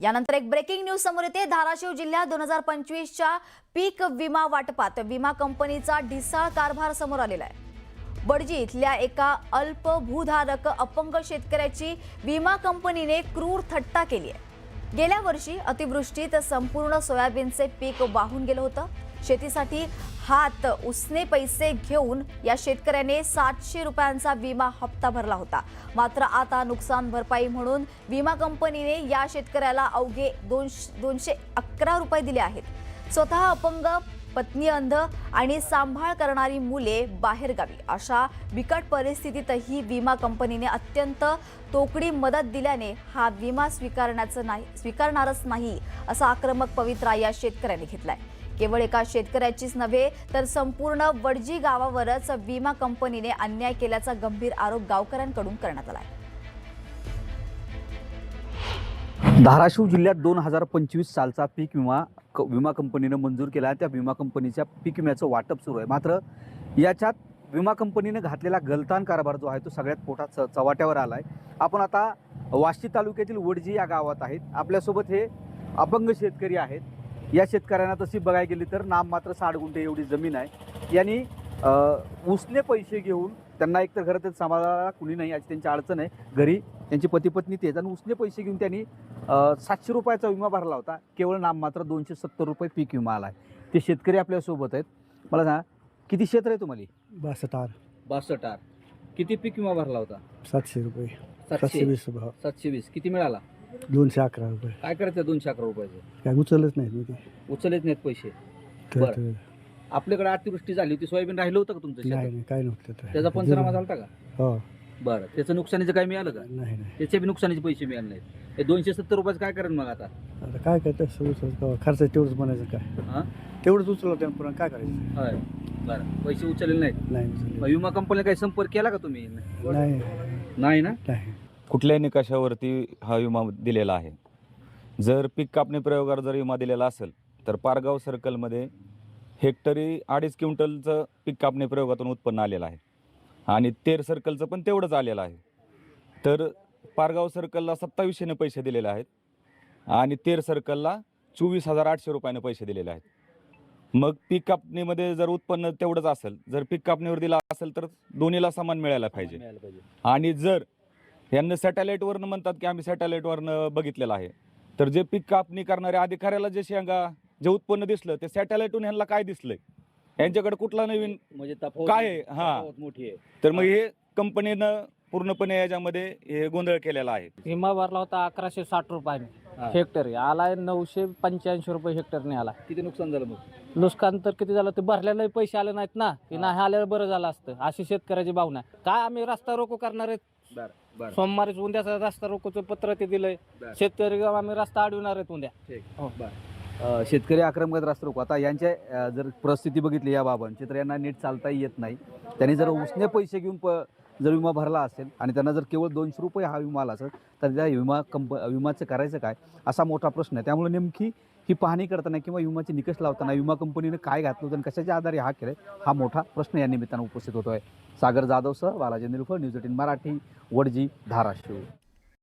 यानंतर एक breaking news समोर येते। धाराशिव जिल्ह्यात 2025च्या पीक विमा वाटपात विमा कंपनीचा ढिसाळ कारभार समोर आलेला आहे। बडजी इथल्या एका अल्प भूधारक अपंग शेतकऱ्याची विमा कंपनीने क्रूर थट्टा केली आहे। गेल्या वर्षी अतिवृष्टीत संपूर्ण सोयाबीनचे पीक वाहून गेलं होतं। शेतीसाठी हात उसने पैसे घेऊन या शेतकऱ्याने 700 रुपयांचा विमा हप्ता भरला होता। मात्र आता नुकसान भरपाई म्हणून विमा कंपनीने या शेतकऱ्याला अवघे 211 रुपये दिले आहेत। स्वतः अपंग, पत्नी अंध आणि सांभाळ करणारी मुले बाहेरगावी अशा बिकट परिस्थितीतही विमा कंपनीने अत्यंत तोकडी मदत दिल्याने हा विमा स्वीकारणारच नाही असा आक्रमक पवित्रा या शेतकऱ्याने घेतलाय। केवळ एका शेतकऱ्याचीच नव्हे तर संपूर्ण वडजी गावावरच विमा कंपनीने अन्याय केल्याचा गंभीर आरोप गावकऱ्यांकडून करण्यात आलाय। धाराशिव जिल्ह्यात 2025 सालचा पीक विमा कंपनीने मंजूर केला। त्या विमा कंपनीच्या पीक विम्याचं वाटप सुरू आहे। मात्र याच्यात विमा कंपनीने घातलेला गलतान कारभार जो आहे तो सगळ्यात मोठा चव्हाट्यावर आलाय। आपण आता वाशी तालुक्यातील वडजी या गावात आहेत। आपल्यासोबत हे अपंग शेतकरी आहेत। या शेतकऱ्यांना तशी बघायला गेली तर नाम मात्र 60 गुंठे एवढी जमीन आहे। यांनी उसने पैसे घेऊन त्यांना एकतर घरात सांभाळायला कुणी नाही याची त्यांची अडचण आहे। घरी त्यांची पती पत्नी तेच आणि उसने पैसे घेऊन त्यांनी 700 रुपयाचा विमा भरला होता। केवळ नाम मात्र 270 रुपये पीक विमा आला आहे। ते शेतकरी आपल्यासोबत आहेत। मला सांगा किती क्षेत्र आहे तुम्हाला? 62 आर। किती पीक विमा भरला होता? 700 रुपये 720 किती मिळाला? 211 रुपये। काय करायचं 211 रुपयाचं? काय उचलच नाही मी ते उचलत नाहीत पैसे। बरं, आपल्याकडे अतिवृष्टी झाली होती, सोयाबीन राहिलं होतं का तुमचं शेतात? नाही काय नव्हतं त्याचा पंचनामा झाला का? हो बरं, त्याचं नुकसानीचं काय मिळालं का? नाही त्याचे बी नुकसानीचे पैसे मिळाले नाहीत। हे 270 रुपयाचं काय करेन मग आता? आता काय करतं खर्च तेवढंच म्हणायचं काय? हां, तेवढंच उचललं त्यानं पुन्हा काय करायचं? होय। बरं, पैसे उचलले नाहीत? नाही मग विमा कंपनीला काही संपर्क केला का तुम्ही? नाही नाही ना? नाही कुठल्याही निकषावरती हा विमा दिलेला आहे। जर पीक कापणी प्रयोगावर जर विमा दिलेला असेल तर पारगाव सर्कलमध्ये हेक्टरी 2.5 क्विंटलचं पीक कापणी प्रयोगातून उत्पन्न आलेलं आहे आणि तेर सर्कलचं पण तेवढंच आलेलं आहे। तर पारगाव सर्कलला 2700ने पैसे दिलेले आहेत आणि तेर सर्कलला 24,800 रुपयाने पैसे दिलेले आहेत। मग पीक कापणीमध्ये जर उत्पन्न तेवढंच असेल, जर पीक कापणीवर दिला असेल तर दोन्हीला समान मिळायला पाहिजे। आणि जर यांना सॅटेलाईटवरनं म्हणतात की आम्ही सॅटेलाईटवरनं बघितलेलं आहे, तर जे पीक कापणी करणाऱ्या अधिकाऱ्याला जे उत्पन्न दिसलं ते सॅटेलाईटहून ह्यांना काय दिसलंय, यांच्याकडे कुठला नवीन म्हणजे काय आहे? हा, मोठी आहे। तर मग हे कंपनीनं पूर्णपणे याच्यामध्ये हे गोंधळ केलेला आहे। विमा भरला होता 1160 रुपयाने हेक्टरी, आलाय 985 रुपये हेक्टरने आला। किती नुकसान झालं मग? नुकसान तर किती झालं ते भरलेले पैसे आले नाहीत ना, की नाही आल्यावर बरं झालं असतं अशी शेतकऱ्याची भावना। काय आम्ही रस्ता रोको करणार आहेत? बरं बरं, सोमवारी उद्याचा रस्ता रोकोचं पत्र ते दिलंय। शेतकरी आम्ही रस्ता अडविणार आहेत उद्या। ठीक हो. बरं, शेतकरी आक्रमक रास्ता रोको। आता यांच्या जर परिस्थिती बघितली या बाबांची तर यांना नीट चालताही येत नाही। त्यांनी जर उसने पैसे घेऊन जर विमा भरला असेल आणि त्यांना जर केवळ 200 रुपये हा विमा आला असेल तर त्या विमाचं करायचं काय असा मोठा प्रश्न आहे। त्यामुळे नेमकी ही पाहणी करताना किंवा विमाचे निकष लावताना विमा कंपनीने काय घातलं होतं आणि कशाच्या आधारे हा केलाय हा मोठा प्रश्न या निमित्तानं उपस्थित होतोय। सागर जाधवसह बालाजी निलफळ, न्यूज 18 मराठी, वडजी, धाराशिव।